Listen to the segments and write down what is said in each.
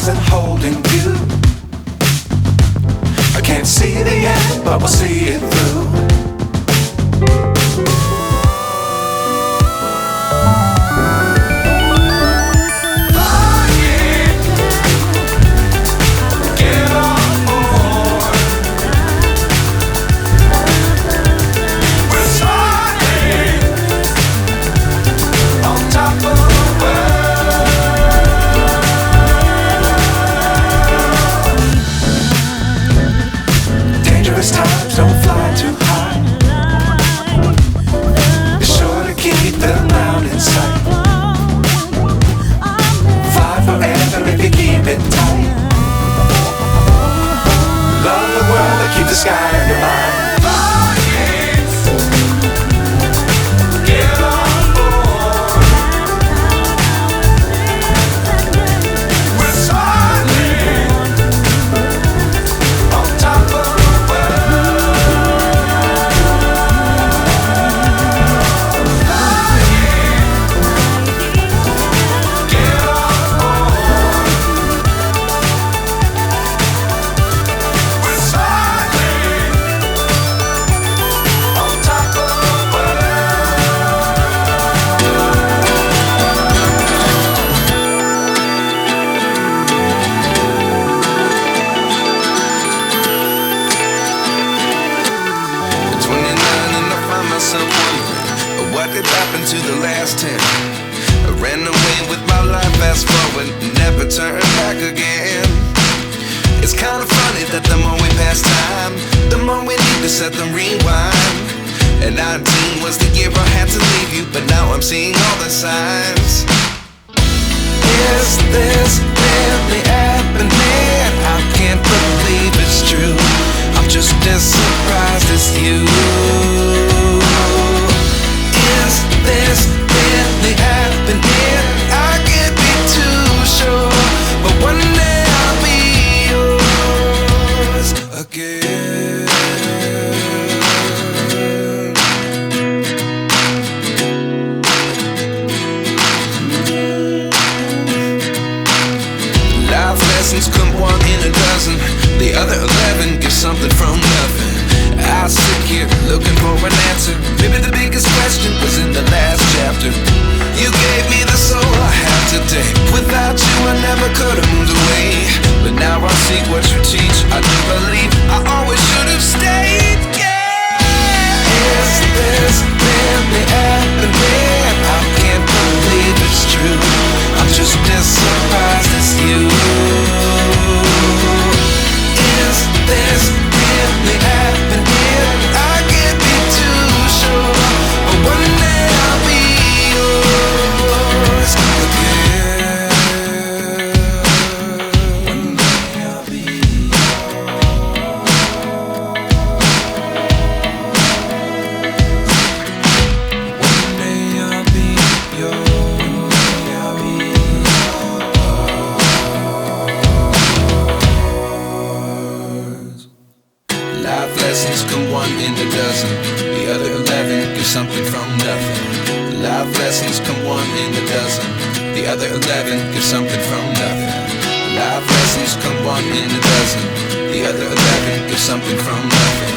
wasn't holding you. I can't see the end, but we'll see it through. Times don't fly too high. Be sure to keep the ground in sight. Fly forever if you keep it tight. Love the world and keep the sky on your mind. What did happen to the last 10? I ran away with my life, fast forward, never turn back again. It's kinda funny that the more we pass time, the more we need to set the rewind. And 19 was the year I had to leave you, but now I'm seeing all the signs. Is this really happening? I can't believe it's true. I'm just as surprised as you. Is this really happening? I can't be too sure, but one day I'll be yours again. Life lessons come one in a dozen. The other 11 get something from nothing. I sit here looking for an answer. Maybe the biggest question was in the last chapter. You gave me the soul I have today. Without you I never could have moved away. But now I see what you teach. I do believe I always should have stayed. Yeah. Is this really happening? I can't believe it's true. I'm just as surprised as you. Is this really happening? I can't be too sure, but one day I'll be yours again. One day I'll be yours. One day I'll be yours. I'll be yours. Life lessons come one in a dozen. The other 11 get something from nothing. Life lessons come one in a dozen. The other 11 get something from nothing. Life lessons come one in a dozen. The other 11 get something from nothing.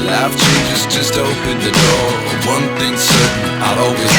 Life changes just open the door. One thing's certain, I'll always